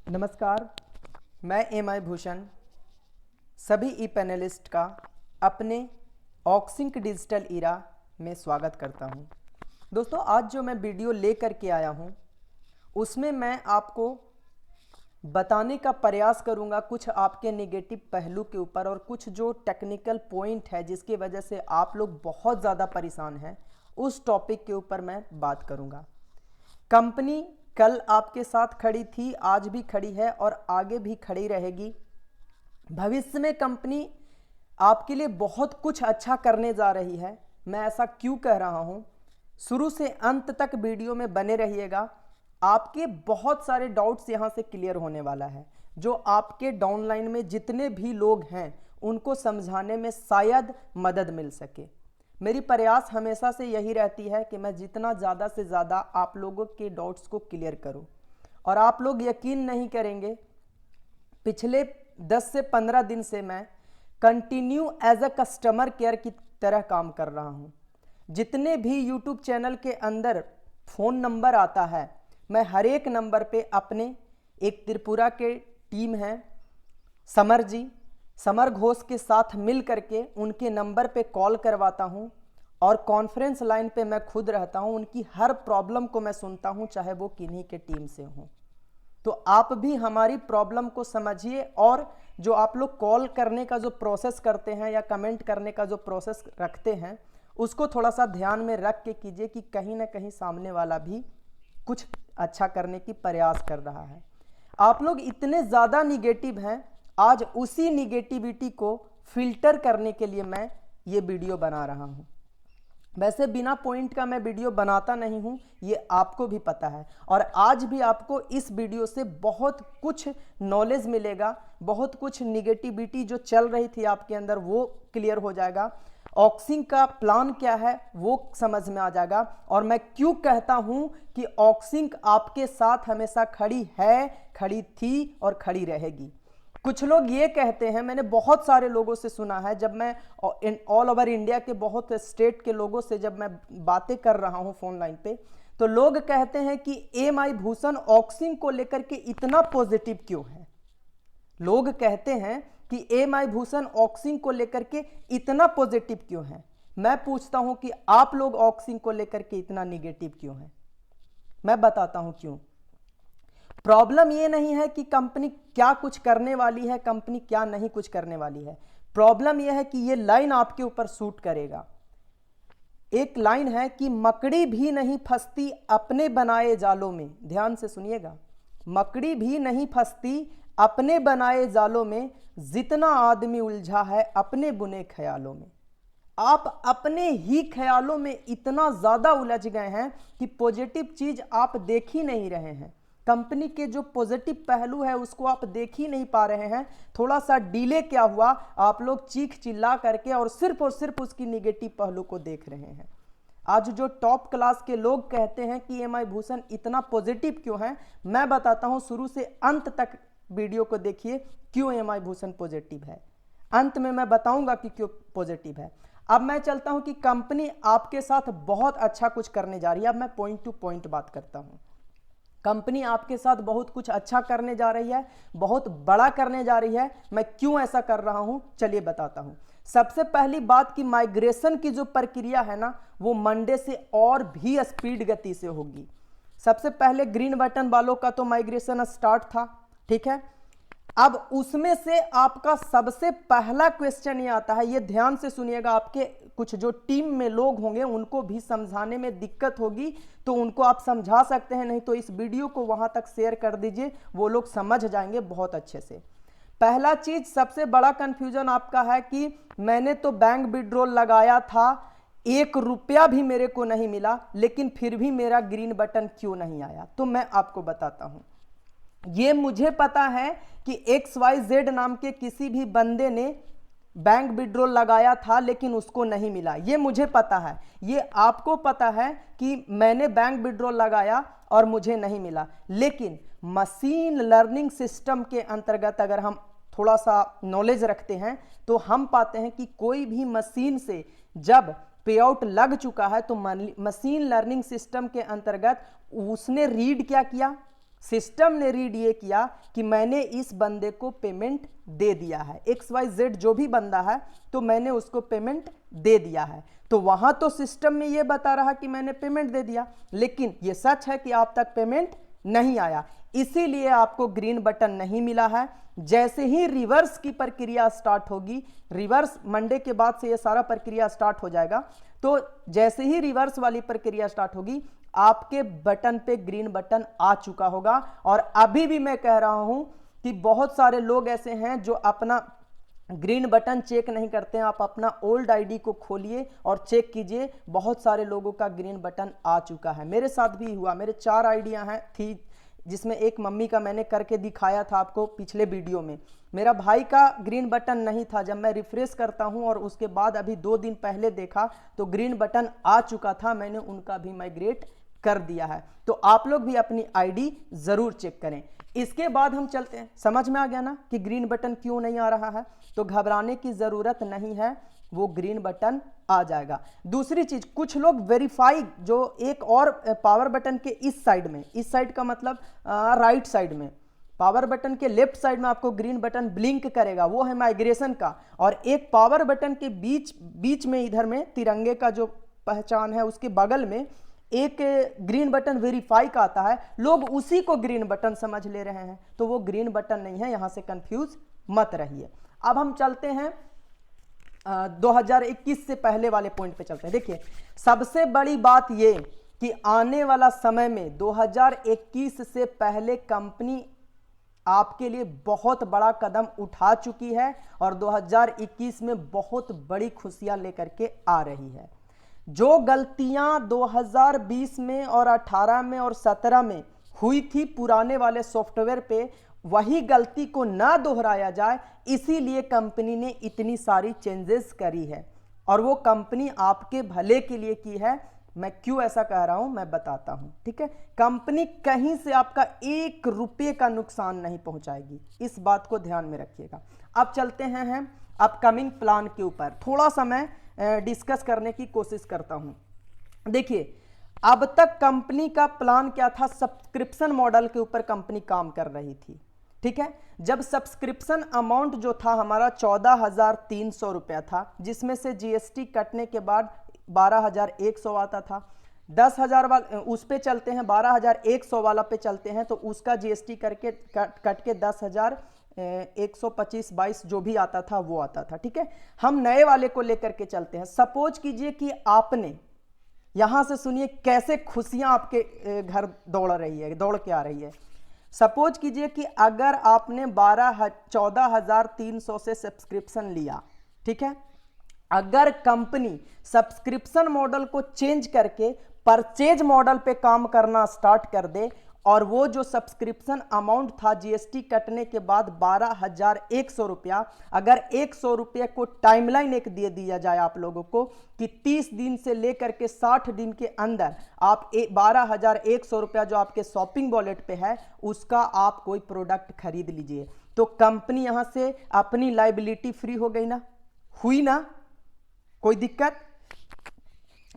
नमस्कार, मैं एम आई भूषण सभी ई पैनलिस्ट का अपने ऑक्सिंक डिजिटल इरा में स्वागत करता हूं। दोस्तों, आज जो मैं वीडियो लेकर के आया हूं उसमें मैं आपको बताने का प्रयास करूंगा कुछ आपके नेगेटिव पहलू के ऊपर और कुछ जो टेक्निकल पॉइंट है जिसकी वजह से आप लोग बहुत ज़्यादा परेशान हैं, उस टॉपिक के ऊपर मैं बात करूंगा। कंपनी कल आपके साथ खड़ी थी, आज भी खड़ी है और आगे भी खड़ी रहेगी। भविष्य में कंपनी आपके लिए बहुत कुछ अच्छा करने जा रही है। मैं ऐसा क्यों कह रहा हूं, शुरू से अंत तक वीडियो में बने रहिएगा। आपके बहुत सारे डाउट्स यहां से क्लियर होने वाला है। जो आपके डाउनलाइन में जितने भी लोग हैं उनको समझाने में शायद मदद मिल सके। मेरी प्रयास हमेशा से यही रहती है कि मैं जितना ज़्यादा से ज़्यादा आप लोगों के डाउट्स को क्लियर करूं। और आप लोग यकीन नहीं करेंगे, पिछले 10 से 15 दिन से मैं continue as a customer care की तरह काम कर रहा हूं। जितने भी यूट्यूब चैनल के अंदर फ़ोन नंबर आता है, मैं हर एक नंबर पे अपने एक त्रिपुरा के टीम हैं समर घोष के साथ मिल करके उनके नंबर पे कॉल करवाता हूं और कॉन्फ्रेंस लाइन पे मैं खुद रहता हूं। उनकी हर प्रॉब्लम को मैं सुनता हूं, चाहे वो किन्हीं के टीम से हों। तो आप भी हमारी प्रॉब्लम को समझिए और जो आप लोग कॉल करने का जो प्रोसेस करते हैं या कमेंट करने का जो प्रोसेस रखते हैं उसको थोड़ा सा ध्यान में रख के कीजिए कि कहीं ना कहीं सामने वाला भी कुछ अच्छा करने की प्रयास कर रहा है। आप लोग इतने ज़्यादा निगेटिव हैं, आज उसी निगेटिविटी को फिल्टर करने के लिए मैं ये वीडियो बना रहा हूँ। वैसे बिना पॉइंट का मैं वीडियो बनाता नहीं हूँ, ये आपको भी पता है। और आज भी आपको इस वीडियो से बहुत कुछ नॉलेज मिलेगा, बहुत कुछ निगेटिविटी जो चल रही थी आपके अंदर वो क्लियर हो जाएगा। ऑक्सिंक का प्लान क्या है वो समझ में आ जाएगा। और मैं क्यों कहता हूं कि ऑक्सिंक आपके साथ हमेशा खड़ी है, खड़ी थी और खड़ी रहेगी। कुछ लोग ये कहते हैं, मैंने बहुत सारे लोगों से सुना है, जब मैं ऑल ओवर इंडिया के बहुत स्टेट के लोगों से जब मैं बातें कर रहा हूं फोन लाइन पे, तो लोग कहते हैं कि एम आई भूषण ऑक्सिंक को लेकर के इतना पॉजिटिव क्यों है। लोग कहते हैं कि एम आई भूषण ऑक्सिंक को लेकर के इतना पॉजिटिव क्यों है। मैं पूछता हूं कि आप लोग ऑक्सिंक को लेकर के इतना निगेटिव क्यों है। मैं बताता हूं क्यों। प्रॉब्लम ये नहीं है कि कंपनी क्या कुछ करने वाली है, कंपनी क्या नहीं कुछ करने वाली है। प्रॉब्लम यह है कि ये लाइन आपके ऊपर सूट करेगा। एक लाइन है कि मकड़ी भी नहीं फंसती अपने बनाए जालों में। ध्यान से सुनिएगा, मकड़ी भी नहीं फंसती अपने बनाए जालों में, जितना आदमी उलझा है अपने बुने ख्यालों में। आप अपने ही ख्यालों में इतना ज्यादा उलझ गए हैं कि पॉजिटिव चीज आप देख ही नहीं रहे हैं। कंपनी के जो पॉजिटिव पहलू है उसको आप देख ही नहीं पा रहे हैं। थोड़ा सा डिले क्या हुआ, आप लोग चीख चिल्ला करके और सिर्फ उसकी निगेटिव पहलू को देख रहे हैं। आज जो टॉप क्लास के लोग कहते हैं कि एम आई भूषण इतना पॉजिटिव क्यों है, मैं बताता हूं। शुरू से अंत तक वीडियो को देखिए क्यों एम आई भूषण पॉजिटिव है। अंत में मैं बताऊंगा कि क्यों पॉजिटिव है। अब मैं चलता हूं कि कंपनी आपके साथ बहुत अच्छा कुछ करने जा रही है। अब मैं पॉइंट टू पॉइंट बात करता हूं। कंपनी आपके साथ बहुत कुछ अच्छा करने जा रही है, बहुत बड़ा करने जा रही है। मैं क्यों ऐसा कर रहा हूं, चलिए बताता हूं। सबसे पहली बात कि माइग्रेशन की जो प्रक्रिया है ना, वो मंडे से और भी स्पीड गति से होगी। सबसे पहले ग्रीन बटन वालों का तो माइग्रेशन स्टार्ट था, ठीक है। अब उसमें से आपका सबसे पहला क्वेश्चन ये आता है, ये ध्यान से सुनिएगा। आपके कुछ जो टीम में लोग होंगे उनको भी समझाने में दिक्कत होगी, तो उनको आप समझा सकते हैं, नहीं तो इस वीडियो को वहां तक शेयर कर दीजिए, वो लोग समझ जाएंगे बहुत अच्छे से। पहला चीज, सबसे बड़ा कंफ्यूजन आपका है कि मैंने तो बैंक विड्रॉल लगाया था, 1 रुपया भी मेरे को नहीं मिला, लेकिन फिर भी मेरा ग्रीन बटन क्यों नहीं आया। तो मैं आपको बताता हूं। ये मुझे पता है कि XYZ नाम के किसी भी बंदे ने बैंक विड्रॉल लगाया था लेकिन उसको नहीं मिला, ये मुझे पता है। ये आपको पता है कि मैंने बैंक विड्रॉल लगाया और मुझे नहीं मिला। लेकिन मशीन लर्निंग सिस्टम के अंतर्गत अगर हम थोड़ा सा नॉलेज रखते हैं तो हम पाते हैं कि कोई भी मशीन से जब पे आउट लग चुका है तो मशीन लर्निंग सिस्टम के अंतर्गत उसने रीड क्या किया, सिस्टम ने रीड ये किया कि मैंने इस बंदे को पेमेंट दे दिया है, XYZ जो भी बंदा है, तो मैंने उसको पेमेंट दे दिया है। तो वहां तो सिस्टम में ये बता रहा कि मैंने पेमेंट दे दिया, लेकिन ये सच है कि आप तक पेमेंट नहीं आया, इसीलिए आपको ग्रीन बटन नहीं मिला है। जैसे ही रिवर्स की प्रक्रिया स्टार्ट होगी, रिवर्स मंडे के बाद से ये सारा प्रक्रिया स्टार्ट हो जाएगा, तो जैसे ही रिवर्स वाली प्रक्रिया स्टार्ट होगी आपके बटन पे ग्रीन बटन आ चुका होगा। और अभी भी मैं कह रहा हूं कि बहुत सारे लोग ऐसे हैं जो अपना ग्रीन बटन चेक नहीं करते हैं। आप अपना ओल्ड आईडी को खोलिए और चेक कीजिए, बहुत सारे लोगों का ग्रीन बटन आ चुका है। मेरे साथ भी हुआ, मेरे 4 आईडियां हैं थी, जिसमें एक मम्मी का मैंने करके दिखाया था आपको पिछले वीडियो में। मेरा भाई का ग्रीन बटन नहीं था, जब मैं रिफ्रेश करता हूं और उसके बाद अभी 2 दिन पहले देखा तो ग्रीन बटन आ चुका था, मैंने उनका भी माइग्रेट कर दिया है। तो आप लोग भी अपनी आईडी जरूर चेक करें। इसके बाद हम चलते हैं, समझ में आ गया ना कि ग्रीन बटन क्यों नहीं आ रहा है? तो घबराने की जरूरत नहीं है, वो ग्रीन बटन आ जाएगा। दूसरी चीज, कुछ लोग वेरीफाई, जो एक और पावर बटन के इस साइड में, इस साइड का मतलब राइट साइड में, पावर बटन के लेफ्ट साइड में आपको ग्रीन बटन ब्लिंक करेगा, वो है माइग्रेशन का। और एक पावर बटन के बीच में इधर में तिरंगे का जो पहचान है उसके बगल में एक ग्रीन बटन वेरीफाई का आता है, लोग उसी को ग्रीन बटन समझ ले रहे हैं, तो वो ग्रीन बटन नहीं है, यहां से कंफ्यूज मत रहिए। अब हम चलते हैं 2021 से पहले वाले पॉइंट पे चलते हैं। देखिए, सबसे बड़ी बात ये कि आने वाला समय में 2021 से पहले कंपनी आपके लिए बहुत बड़ा कदम उठा चुकी है और 2021 में बहुत बड़ी खुशियां लेकर के आ रही है। जो गलतियां 2020 में और 18 में और 17 में हुई थी पुराने वाले सॉफ्टवेयर पे, वही गलती को ना दोहराया जाए, इसीलिए कंपनी ने इतनी सारी चेंजेस करी है। और वो कंपनी आपके भले के लिए की है। मैं क्यों ऐसा कह रहा हूं मैं बताता हूं, ठीक है? कंपनी कहीं से आपका 1 रुपये का नुकसान नहीं पहुंचाएगी, इस बात को ध्यान में रखिएगा। अब चलते हैं अपकमिंग प्लान के ऊपर, थोड़ा सा मैं डिस्कस करने की कोशिश करता हूं। देखिए, अब तक कंपनी का प्लान क्या था? सब्सक्रिप्शन मॉडल के ऊपर कंपनी काम कर रही थी, ठीक है? जब सब्सक्रिप्शन अमाउंट जो था हमारा 14,300 रुपया था, जिसमें से जीएसटी कटने के बाद 12,100 आता था। 10,000 वाला उस पे चलते हैं, 12,100 वाला पे चलते हैं, तो उसका जीएसटी करके कट के 10,125-22 जो भी आता था वो आता था, ठीक है? हम नए वाले को लेकर के चलते हैं। सपोज कीजिए कि आपने, यहां से सुनिए कैसे खुशियां आपके घर दौड़ के आ रही है। सपोज कीजिए कि अगर आपने 14,300 से सब्सक्रिप्शन लिया, ठीक है? अगर कंपनी सब्सक्रिप्शन मॉडल को चेंज करके परचेज मॉडल पे काम करना स्टार्ट कर दे और वो जो सब्सक्रिप्शन अमाउंट था जीएसटी कटने के बाद 12,100 रुपया, अगर 100 रुपये को टाइमलाइन एक दे दिया जाए आप लोगों को कि 30 दिन से लेकर के 60 दिन के अंदर आप 12,100 रुपया जो आपके शॉपिंग वॉलेट पे है उसका आप कोई प्रोडक्ट खरीद लीजिए, तो कंपनी यहां से अपनी लाइबिलिटी फ्री हो गई ना? हुई ना? कोई दिक्कत?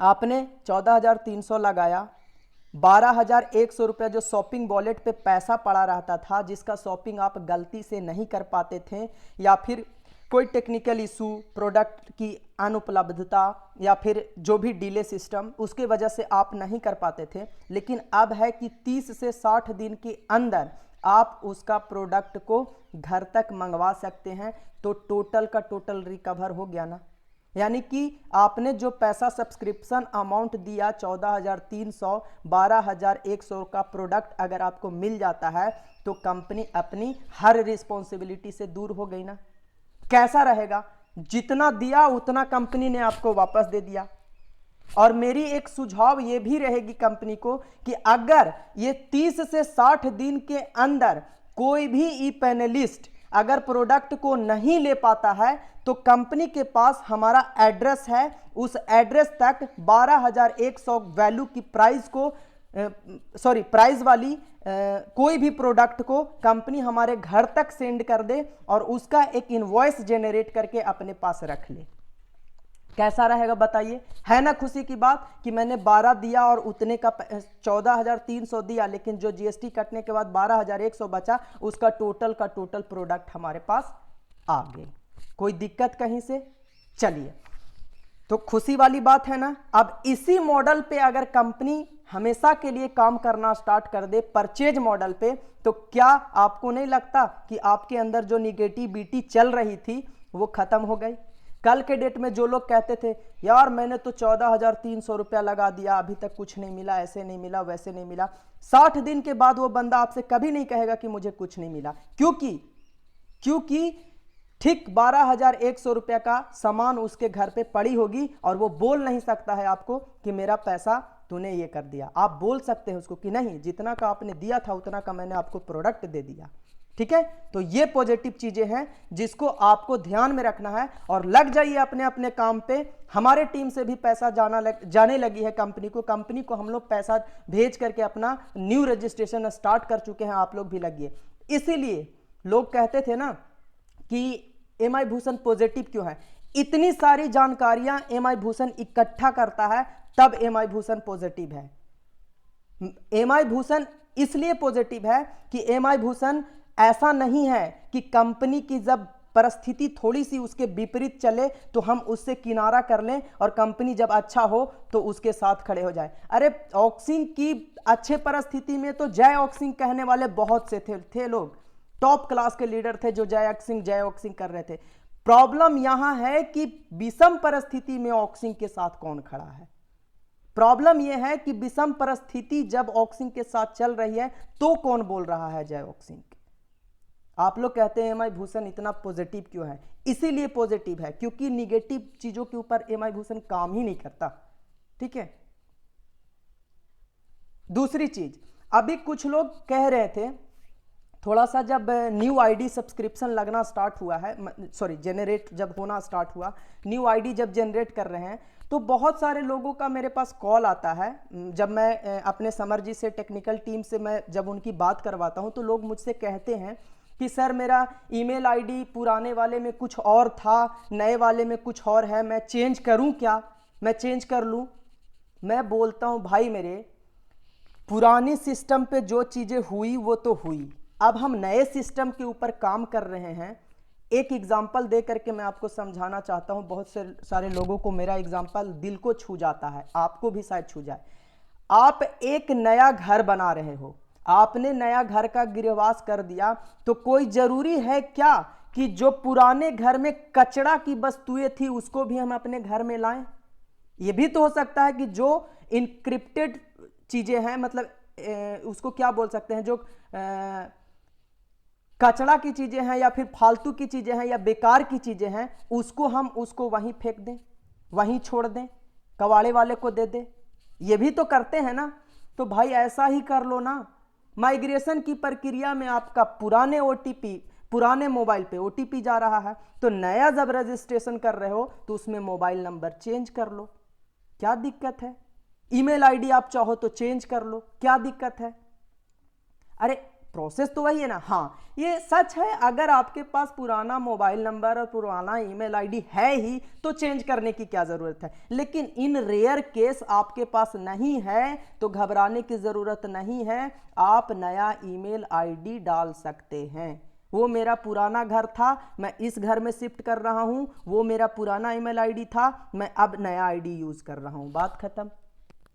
आपने 14,300 लगाया, 12,100 रुपया जो शॉपिंग वॉलेट पे पैसा पड़ा रहता था, जिसका शॉपिंग आप गलती से नहीं कर पाते थे, या फिर कोई टेक्निकल इशू, प्रोडक्ट की अनुपलब्धता, या फिर जो भी डिले सिस्टम, उसके वजह से आप नहीं कर पाते थे। लेकिन अब है कि 30 से 60 दिन के अंदर आप उसका प्रोडक्ट को घर तक मंगवा सकते हैं, तो टोटल का टोटल रिकवर हो गया ना? यानी कि आपने जो पैसा सब्सक्रिप्शन अमाउंट दिया 14,300, 12,100 का प्रोडक्ट अगर आपको मिल जाता है तो कंपनी अपनी हर रिस्पॉन्सिबिलिटी से दूर हो गई ना? कैसा रहेगा? जितना दिया उतना कंपनी ने आपको वापस दे दिया। और मेरी एक सुझाव ये भी रहेगी कंपनी को कि अगर ये 30 से 60 दिन के अंदर कोई भी ई पैनलिस्ट अगर प्रोडक्ट को नहीं ले पाता है तो कंपनी के पास हमारा एड्रेस है, उस एड्रेस तक 12,100 वैल्यू की प्राइस वाली कोई भी प्रोडक्ट को कंपनी हमारे घर तक सेंड कर दे और उसका एक इनवॉइस जेनरेट करके अपने पास रख ले। कैसा रहेगा बताइए? है ना खुशी की बात कि मैंने 12 दिया और उतने का 14,300 दिया, लेकिन जो जीएसटी कटने के बाद 12,100 बचा, उसका टोटल का टोटल प्रोडक्ट हमारे पास आ गए। कोई दिक्कत कहीं से? चलिए, तो खुशी वाली बात है ना। अब इसी मॉडल पे अगर कंपनी हमेशा के लिए काम करना स्टार्ट कर दे, परचेज मॉडल पे, तो क्या आपको नहीं लगता कि आपके अंदर जो निगेटिविटी चल रही थी वो खत्म हो गई? कल के डेट में जो लोग कहते थे यार मैंने तो 14,300 रुपया लगा दिया, अभी तक कुछ नहीं मिला, ऐसे नहीं मिला, वैसे नहीं मिला, 60 दिन के बाद वो बंदा आपसे कभी नहीं कहेगा कि मुझे कुछ नहीं मिला। क्योंकि ठीक 12,100 रुपया का सामान उसके घर पे पड़ी होगी और वो बोल नहीं सकता है आपको कि मेरा पैसा तूने ये कर दिया। आप बोल सकते हैं उसको कि नहीं, जितना का आपने दिया था उतना का मैंने आपको प्रोडक्ट दे दिया। ठीक है, तो ये पॉजिटिव चीजें हैं जिसको आपको ध्यान में रखना है और लग जाइए अपने अपने काम पे। हमारे टीम से भी पैसा जाने लगी है कंपनी को हम लोग पैसा भेज करके अपना न्यू रजिस्ट्रेशन स्टार्ट कर चुके हैं, आप लोग भी लगिए। इसीलिए लोग कहते थे ना कि एमआई भूषण पॉजिटिव क्यों है, इतनी सारी जानकारियां एमआई भूषण इकट्ठा करता है तब एमआई भूषण पॉजिटिव है। एमआई भूषण इसलिए पॉजिटिव है कि एमआई भूषण ऐसा नहीं है कि कंपनी की जब परिस्थिति थोड़ी सी उसके विपरीत चले तो हम उससे किनारा कर लें और कंपनी जब अच्छा हो तो उसके साथ खड़े हो जाए। अरे ऑक्सिन की अच्छे परिस्थिति में तो जय ऑक्सिन कहने वाले बहुत से थे लोग, टॉप क्लास के लीडर थे जो जय ऑक्सिन कर रहे थे। प्रॉब्लम यहां है कि विषम परिस्थिति में ऑक्सिन के साथ कौन खड़ा है। प्रॉब्लम यह है कि विषम परिस्थिति जब ऑक्सिन के साथ चल रही है तो कौन बोल रहा है जय ऑक्सिन। आप लोग कहते हैं एमआई भूषण इतना पॉजिटिव क्यों है, इसीलिए पॉजिटिव है क्योंकि निगेटिव चीजों के ऊपर एमआई भूषण काम ही नहीं करता। ठीक है, दूसरी चीज, अभी कुछ लोग कह रहे थे थोड़ा सा जब न्यू आईडी सब्सक्रिप्शन लगना स्टार्ट हुआ है, सॉरी जनरेट जब होना स्टार्ट हुआ, न्यू आईडी जब जनरेट कर रहे हैं तो बहुत सारे लोगों का मेरे पास कॉल आता है। जब मैं अपने समर जी से टेक्निकल टीम से मैं जब उनकी बात करवाता हूं तो लोग मुझसे कहते हैं कि सर मेरा ईमेल आईडी पुराने वाले में कुछ और था, नए वाले में कुछ और है, मैं चेंज करूं क्या, मैं चेंज कर लूं? मैं बोलता हूं भाई मेरे, पुरानी सिस्टम पे जो चीज़ें हुई वो तो हुई, अब हम नए सिस्टम के ऊपर काम कर रहे हैं। एक एग्जाम्पल दे करके मैं आपको समझाना चाहता हूं, बहुत से सारे लोगों को मेरा एग्जाम्पल दिल को छू जाता है, आपको भी शायद छू जाए। आप एक नया घर बना रहे हो, आपने नया घर का गृहवास कर दिया, तो कोई जरूरी है क्या कि जो पुराने घर में कचरा की वस्तुएं थी उसको भी हम अपने घर में लाएं? ये भी तो हो सकता है कि जो इनक्रिप्टेड चीजें हैं, मतलब उसको क्या बोल सकते हैं, जो कचरा की चीजें हैं या फिर फालतू की चीजें हैं या बेकार की चीजें हैं, उसको वहीं फेंक दें, वहीं छोड़ दें, कबाड़े वाले को दे दें। ये भी तो करते हैं ना। तो भाई ऐसा ही कर लो ना। माइग्रेशन की प्रक्रिया में आपका पुराने मोबाइल पे ओटीपी जा रहा है, तो नया जब रजिस्ट्रेशन कर रहे हो तो उसमें मोबाइल नंबर चेंज कर लो, क्या दिक्कत है? ईमेल आईडी आप चाहो तो चेंज कर लो, क्या दिक्कत है? अरे प्रोसेस तो वही है ना। हाँ, ये सच है, अगर आपके पास पुराना मोबाइल नंबर और पुराना ईमेल आईडी है ही तो चेंज करने की क्या जरूरत है। लेकिन इन रेयर केस आपके पास नहीं है तो घबराने की जरूरत नहीं है, आप नया ईमेल आईडी डाल सकते हैं। वो मेरा पुराना घर था, मैं इस घर में शिफ्ट कर रहा हूं, वो मेरा पुराना ईमेल आईडी था, मैं अब नया आईडी यूज कर रहा हूं। बात खत्म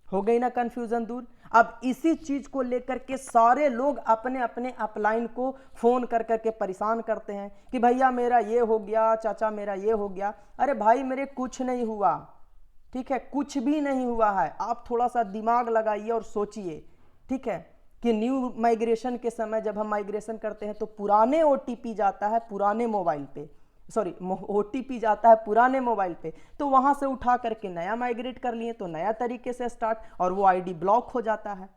हो गई ना, कंफ्यूजन दूर। अब इसी चीज को लेकर के सारे लोग अपने अपने अपलाइन को फोन कर करके परेशान करते हैं कि भैया मेरा ये हो गया, चाचा मेरा ये हो गया। अरे भाई मेरे कुछ नहीं हुआ, ठीक है, कुछ भी नहीं हुआ है। आप थोड़ा सा दिमाग लगाइए और सोचिए, ठीक है, कि न्यू माइग्रेशन के समय जब हम माइग्रेशन करते हैं तो पुराने ओटीपी जाता है पुराने मोबाइल पे, ओटीपी जाता है पुराने मोबाइल पे, तो वहां से उठा करके नया माइग्रेट कर लिए तो नया तरीके से स्टार्ट, और वो आईडी ब्लॉक हो जाता है।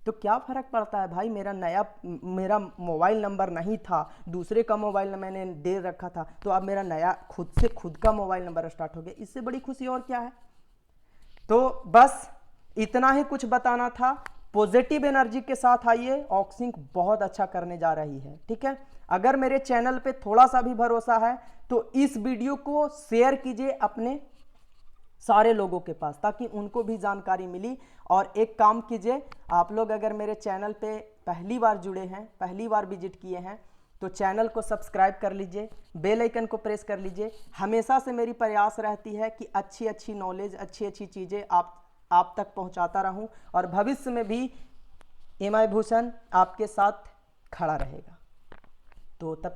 तो क्या फर्क पड़ता है भाई, मेरा मोबाइल नंबर नहीं था, दूसरे का मोबाइल मैंने दे रखा था, तो अब मेरा नया खुद का मोबाइल नंबर स्टार्ट हो गया, इससे बड़ी खुशी और क्या है। तो बस इतना ही कुछ बताना था। पॉजिटिव एनर्जी के साथ आइए, ऑक्सिन बहुत अच्छा करने जा रही है, ठीक है। अगर मेरे चैनल पे थोड़ा सा भी भरोसा है तो इस वीडियो को शेयर कीजिए अपने सारे लोगों के पास, ताकि उनको भी जानकारी मिली। और एक काम कीजिए, आप लोग अगर मेरे चैनल पे पहली बार जुड़े हैं, पहली बार विजिट किए हैं, तो चैनल को सब्सक्राइब कर लीजिए, बेल आइकन को प्रेस कर लीजिए। हमेशा से मेरी प्रयास रहती है कि अच्छी अच्छी नॉलेज, अच्छी अच्छी चीज़ें आप तक पहुंचाता रहूं, और भविष्य में भी एम आई भूषण आपके साथ खड़ा रहेगा। तो तब